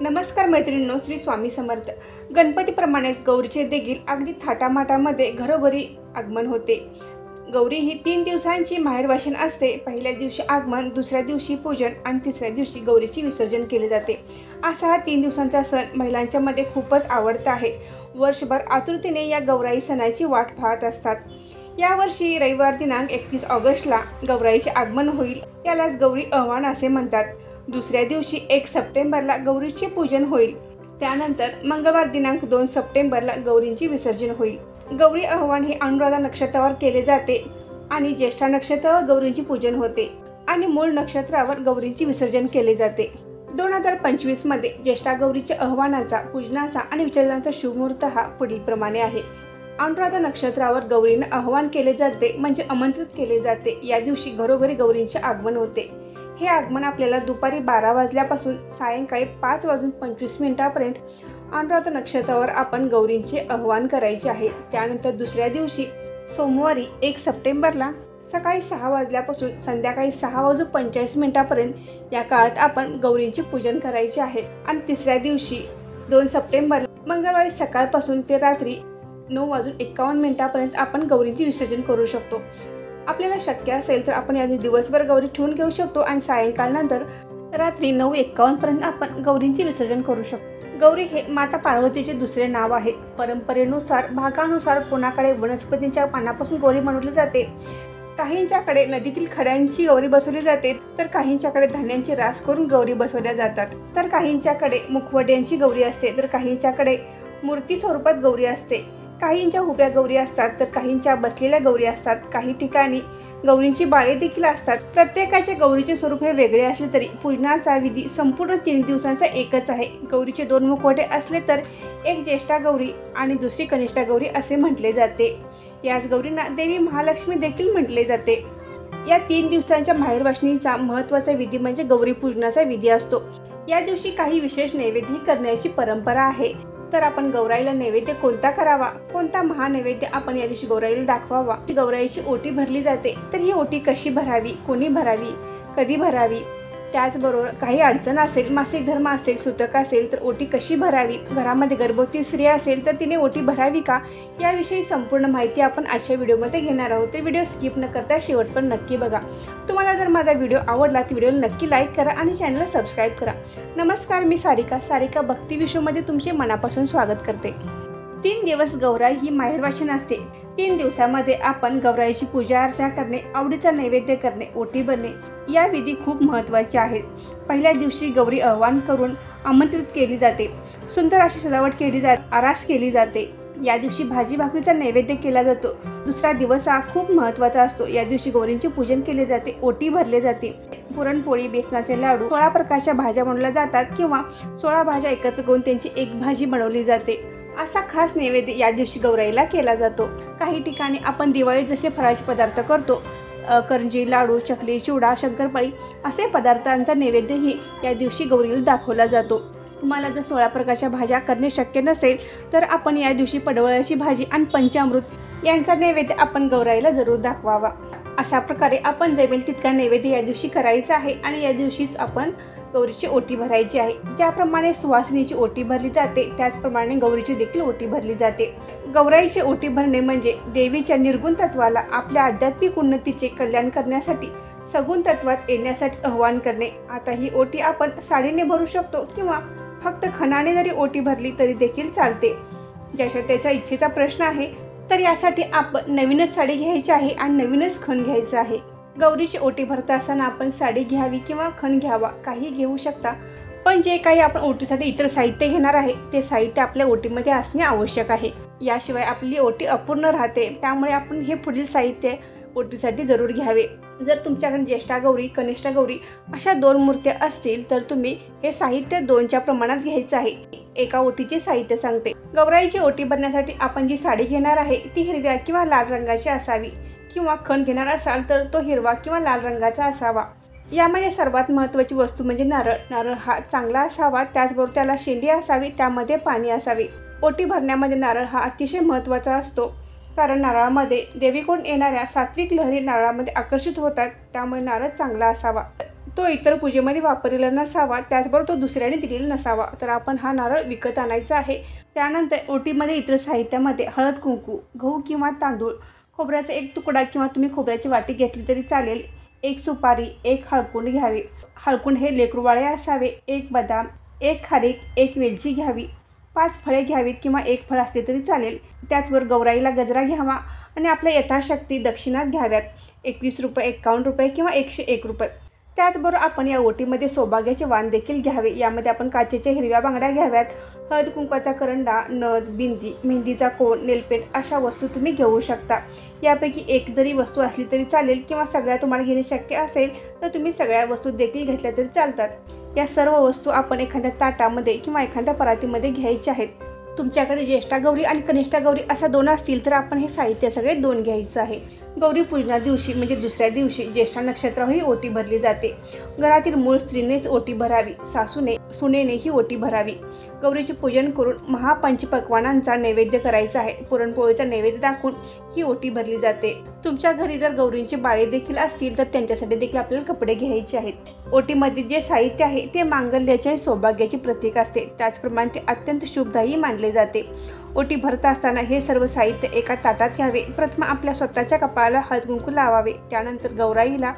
नमस्कार मैत्रिणींनो, श्री स्वामी समर्थ। गणपतीप्रमाणेच गौरीचे देखील अगदी थाटामाटामध्ये घरोघरी आगमन होते। गौरी ही 3 दिवसांची माहेरवाशीण असते। पहिल्या दिवशी आगमन, दुसऱ्या दिवशी पूजन आणि तिसऱ्या दिवशी गौरीचे विसर्जन केले जाते। असा हा 3 दिवसांचा सण महिलांच्या मध्ये खूपच आवडता आहे। वर्षभर आतुरतेने या गौराई सणाची वाट पाहत असतात। यावर्षी रविवार दिनांक 31 ऑगस्टला गौराईचे आगमन होईल। यालाच गौरी आव्हान असे म्हणतात। दुसऱ्या दिवशी 1 सप्टेंबरला गौरीचे पूजन होईल। त्यानंतर मंगळवार दिनांक 2 सप्टेंबरला गौरींचे विसर्जन होईल। गौरी आव्हान हे अनुराधा नक्षत्रावर केले जाते आणि ज्येष्ठा नक्षत्रावर गौरींचे पूजन होते आणि मूळ नक्षत्रावर गौरींचे विसर्जन केले जाते। 2025 मध्ये ज्येष्ठा गौरीच्या आव्हानाचा, पूजनाचा आणि विसर्जनाचा शुभ मुहूर्त हा पुढील प्रमाणे आहे। अनुराधा नक्षत्रावर गौरींना आव्हान केले जाते म्हणजे आमंत्रित केले जाते। या दिवशी घरोघरी गौरींचे आगमन होते। हे आगमन आपल्याला दुपारी 12 वाजल्यापासून सायंकाळी 5:25 पर्यंत अनुराधा नक्षत्रावर आपण गौरींचे आव्हान करायचे आहे। त्यानंतर दुसऱ्या दिवशी सोमवारी 1 सप्टेंबरला सकाळी 6 वाजल्यापासून संध्याकाळी 6:45 पर्यंत या काळात आपण गौरींचे पूजन करायचे आहे। आणि तिसऱ्या दिवशी 2 सप्टेंबर मंगळवारी सकाळपासून ते रात्री 9:51 पर्यंत आपण गौरींचे विसर्जन करू शकतो। आपल्याला शक्य असेल तर आपण यादी दिवसभर गौरी ठेवून घेऊ शकतो आणि सायंकाळनंतर रात्री 9:51 पर्यंत आपण गौरींचे विसर्जन करू शकतो। गौरी हे माता पार्वतीचे दुसरे नाव आहे। परंपरेनुसार भागानुसार कोणाकडे वनस्पतींच्या पानापासून गौरी बनवली जाते, काहींच्याकडे नदीतील खड्यांची गौरी बसवली जाते, तर काहींच्याकडे धान्यांची रास करून गौरी बसवल्या जातात, तर काहींच्याकडे मुखवट्यांची गौरी असते, तर काहींच्याकडे मूर्ती स्वरूपात गौरी असते। काहींच्या उभ्या गौरी असतात तर काहींच्या बसलेल्या गौरी असतात। काही ठिकाणी गौरींची बाळे देखील असतात। प्रत्येकाच्या गौरीचे स्वरूप हे वेगळे असले तरी पूजनाचा विधी संपूर्ण 3 दिवसांचा एकच आहे। गौरीचे 2 मुखवटे असले तर एक ज्येष्ठा गौरी आणि दुसरी कनिष्ठा गौरी असे म्हटले जाते। याच गौरींना देवी महालक्ष्मी देखील म्हटले जाते। या 3 दिवसांच्या माहेरवाशिणीचा महत्त्वाचा विधी म्हणजे गौरी पूजनाचा विधी असतो। या दिवशी काही विशेष नैवेद्य करण्याची परंपरा आहे। तर आपण गौराईला नैवेद्य कोणता करावा, कोणता महानैवेद्य आपण या दिवशी गौराईला दाखवावा। गौराईची ओटी भरली जाते, तर ही ओटी कशी भरावी, कोणी भरावी, कधी भरावी, त्याचबरोबर काही अडचण असेल, मासिक धर्म असेल, सुतक असेल तर ओटी कशी भरावी, घरामध्ये गर्भवती स्त्री असेल तर तिने ओटी भरावी का, याविषयी संपूर्ण माहिती आपण आजच्या व्हिडिओमध्ये घेणार आहोत। तर व्हिडिओ स्किप न करता शेवटपर्यंत नक्की बघा। तुम्हाला जर माझा व्हिडिओ आवडला तर व्हिडिओला नक्की लाईक करा आणि चॅनलला सबस्क्राईब करा। नमस्कार, मी सारिका भक्ती विश्वमध्ये तुमचे मनापासून स्वागत करते। 3 दिवस गौराई ही माहेरवाशीण असते। 3 दिवसामध्ये आपण गौराईची पूजा अर्चा करणे, आवडीचा नैवेद्य करणे, ओटी भरणे या विधी खूप महत्त्वाचे आहेत। पहिल्या दिवशी गौरी आव्हान करून आमंत्रित केली जाते। सुंदर अशी सजावट केली जाते, आरास केली जाते। या दिवशी भाजी भाकरीचा नैवेद्य केला जातो। दुसरा दिवस हा खूप महत्त्वाचा असतो। या दिवशी गौरींचे पूजन केले जाते, ओटी भरले जाते। पुरणपोळी, बेसनाचे लाडू, 16 प्रकारच्या भाज्या बनवल्या जातात किंवा 16 भाज्या एकत्र करून त्यांची एक भाजी बनवली जाते। असा खास नैवेद्य या दिवशी गौराईला केला जातो। काही ठिकाणी आपण दिवाळीत जसे फराळाचे पदार्थ करतो, करंजी, लाडू, चकली, चिवडा, शंकरपाळी असे पदार्थांचा नैवेद्यही या दिवशी गौरीला दाखवला जातो। तुम्हाला जर 16 प्रकारच्या भाज्या करणे शक्य नसेल तर आपण या दिवशी पडवळाची भाजी आणि पंचामृत यांचा नैवेद्य आपण गौराईला जरूर दाखवावा। अशा प्रकारे आपण जमेल तितका नैवेद्य या दिवशी करायचा आहे आणि या दिवशीच आपण गौरीची ओटी भरायची आहे। ज्याप्रमाणे सुवासिनीची ओटी भरली जाते त्याचप्रमाणे गौरीची देखील ओटी भरली जाते। गौराईची ओटी भरणे म्हणजे देवीच्या निर्गुण तत्वाला आपल्या आध्यात्मिक उन्नतीचे कल्याण करण्यासाठी सगुण तत्वात येण्यासाठी आव्हान करणे। आता ही ओटी आपण साडीने भरू शकतो किंवा फक्त खणाने जरी ओटी भरली तरी देखील चालते। ज्याच्या त्याच्या इच्छेचा प्रश्न आहे, तर यासाठी आपण नवीनच साडी घ्यायची आहे आणि नवीनच खण घ्यायचं आहे। गौरीची ओटी भरत असताना आपण साडी घ्यावी किंवा खण घ्यावा, काही घेऊ शकता, पण जे काही आपण ओटीसाठी इतर साहित्य घेणार आहे ते साहित्य आपल्या ओटीमध्ये असणे आवश्यक आहे। याशिवाय आपली ओटी अपूर्ण राहते, त्यामुळे आपण हे पुढील साहित्य ओटीसाठी जरूर घ्यावे। जर तुमच्याकडे ज्येष्ठा गौरी, कनिष्ठ गौरी अशा 2 मूर्त्या असतील तर तुम्ही हे साहित्य 2च्या प्रमाणात घ्यायचं आहे। एका ओटीचे साहित्य सांगते। गौराईची ओटी भरण्यासाठी आपण जी साडी घेणार आहे ती हिरव्या किंवा लाल रंगाची असावी किंवा खण घेणार असाल तर तो हिरवा किंवा लाल रंगाचा असावा। यामध्ये सर्वात महत्त्वाची वस्तू म्हणजे नारळ। नारळ हा चांगला असावा, त्याचबरोबर त्याला शेंडी असावी, त्यामध्ये पाणी असावे। ओटी भरण्यामध्ये नारळ हा अतिशय महत्त्वाचा असतो, कारण नारळामध्ये देवीकडून येणाऱ्या सात्विक लहरी नारळामध्ये आकर्षित होतात, त्यामुळे नारळ चांगला असावा। तो इतर पूजेमध्ये वापरलेला नसावा, त्याचबरोबर तो दुसऱ्याने दिलेला नसावा. तर आपण हा नारळ विकत आणायचा आहे. त्यानंतर ओटीमध्ये इतर साहित्यामध्ये हळद कुंकू, गहू किंवा तांदूळ, खोबऱ्याचा एक तुकडा किंवा तुम्ही खोबऱ्याची वाटी घेतली तरी चालेल, एक सुपारी, एक हळकुंड घ्यावे. हळकुंड हे लेकरूवाळे असावे. एक बदाम, एक खारीक, एक वेलची घ्यावी. 5 फळे घ्यावीत किंवा एक फळ असले तरी चालेल. त्याचबरोबर गौराईला गजरा घ्यावा आणि आपल्या यथाशक्ती दक्षिणात घ्याव्यात. 21 रुपये, 51 रुपये किंवा 101 रुपये. त्याचबरोबर आपण या ओटीमध्ये सौभाग्याचे वाण देखील घ्यावे. यामध्ये आपण काचेच्या हिरव्या बांगड्या घ्याव्यात. हळद कुंकवाचा करंडा, नथ, बिंदी, मेहंदीचा कोन, नेलपेंट अशा वस्तू तुम्ही घेऊ शकता. यापैकी एक जरी वस्तू असली तरी चालेल किंवा सगळ्या तुम्हाला घेणे शक्य असेल तर तुम्ही सगळ्या वस्तू देखील घेतल्या तरी चालतात. या सर्व वस्तू आपण एखाद्या ताटामध्ये किंवा एखाद्या परातीमध्ये घ्यायच्या आहेत. तुमच्याकडे ज्येष्ठा गौरी आणि कनिष्ठा गौरी अशा 2 असतील तर आपण हे साहित्य सगळे 2 घ्यायचं आहे. गौरी पूजना दिवशी म्हणजे दुसऱ्या दिवशी ज्येष्ठा नक्षत्रावर ही ओटी भरली जाते. घरातील मूळ स्त्रीनेच ओटी भरावी, सासूने सुनेने ही ओटी भरावी. गौरीचे पूजन करून महापंचपक्वानांचा नैवेद्य करायचा आहे. पुरणपोळीचा नैवेद्य दाखवून ही ओटी भरली जाते. तुमच्या घरी जर गौरींची बाळे देखील असतील तर त्यांच्यासाठी देखील आपल्याला कपडे घ्यायचे आहेत. ओटीमध्ये जे साहित्य आहे ते मांगल्याचे आणि सौभाग्याचे प्रतीक असते. त्याचप्रमाणे ते अत्यंत शुभदायी मानले जाते. ओटी भरत असताना हे सर्व साहित्य एका ताटात घ्यावे. प्रथम आपल्या स्वतःच्या कपाळाला हळद कुंकू लावावे. त्यानंतर गौराईला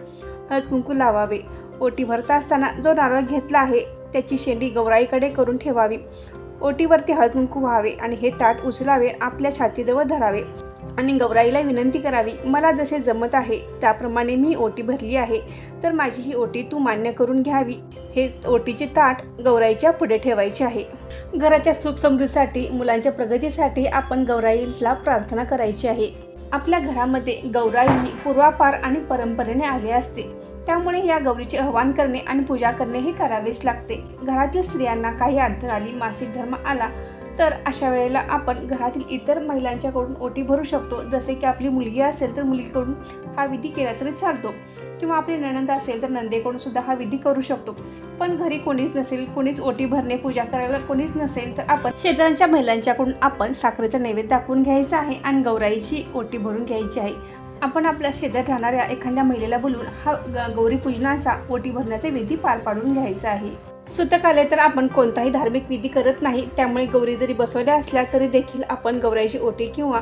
हळद कुंकू लावावे. ओटी भरत असताना जो नारळ घेतला आहे त्याची शेंडी गौराईकडे करून ठेवावी. ओटीवरती हळद कुंकू व्हावे आणि हे ताट उचलावे, आपल्या छातीजवळ धरावे आणि गौराईला विनंती करावी, मला जसे जमत आहे त्याप्रमाणे मी ओटी भरली आहे, तर माझी ही ओटी तू मान्य करून घ्यावी. हे ओटीचे ताट गौराईच्या पुढे ठेवायचे आहे. घराच्या सुख समृद्धीसाठी, मुलांच्या प्रगतीसाठी आपण गौराईला प्रार्थना करायची आहे. आपल्या घरामध्ये गौराई ही पूर्वापार आणि परंपरेने आली असते. त्यामुळे या गौरीचे आवाहन करणे आणि पूजा करणे हे करावेच लागते. घरातील स्त्रियांना काही अडचण आली, मासिक धर्म आला तर अशा वेळेला आपण घरातील इतर महिलांच्याकडून ओटी भरू शकतो. जसे की आपली मुलगी असेल तर मुलीकडून हा विधी केला तरी चालतो किंवा आपली नणंद असेल तर नंदेकडून सुद्धा हा विधी करू शकतो. पण घरी कोणीच नसेल, कोणीच ओटी भरणे पूजा करायला कोणीच नसेल तर आपण शेजारच्या महिलांच्याकडून आपण साखरेचा नैवेद्य दाखवून घ्यायचा आहे आणि गौराईची ओटी भरून घ्यायची आहे. आपण आपल्या शेजारी राहणाऱ्या एखाद्या महिलेला बोलवून हा गौरी पूजनाचा ओटी भरण्याचा विधी पार पाडून घ्यायचा आहे. सुतक आले तर आपण कोणताही धार्मिक विधी करत नाही. त्यामुळे गौरी जरी बसवल्या असल्या तरी देखील आपण गौराईची ओटी किंवा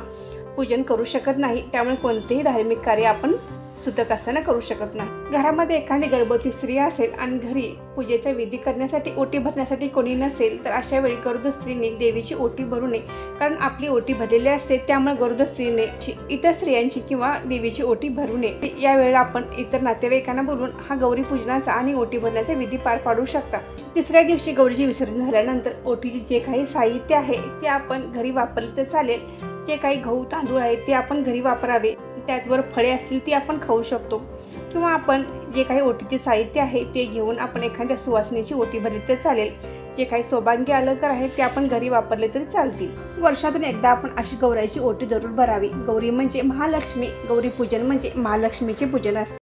पूजन करू शकत नाही. त्यामुळे कोणतेही धार्मिक कार्य आपण सुतक असताना करू शकत नाही. घरामध्ये एखादी गर्भवती स्त्री असेल आणि घरी पूजेचा विधी करण्यासाठी ओटी भरण्यासाठी कोणी नसेल तर अशा वेळी गरोदर स्त्रीने देवीची ओटी भरू नये. कारण आपली ओटी भरलेली असते, त्यामुळे गरोदर स्त्रीने इतर स्त्रियांची किंवा देवीची ओटी भरू नये. यावेळेला आपण इतर नातेवाईकांना बोलून हा गौरी पूजनाचा आणि ओटी भरण्याचा विधी पार पाडू शकता. तिसऱ्या दिवशी गौरीचे विसर्जन झाल्यानंतर ओटीचे जे काही साहित्य आहे ते आपण घरी वापरले तर चालेल. जे काही गहू तांदूळ आहेत ते आपण घरी वापरावे. त्याचबरोबर फळे असतील ती आपण खाऊ शकतो किंवा आपण जे काही ओटीचे साहित्य आहे ते घेऊन आपण एखाद्या सुवासिनीची ओटी भरली तर चालेल. जे काही सौभाग्य अलंकार आहे ते आपण घरी वापरले तरी चालतील. वर्षातून एकदा आपण अशी गौराईची ओटी जरूर भरावी. गौरी म्हणजे महालक्ष्मी, गौरी पूजन म्हणजे महालक्ष्मीचे पूजन असते.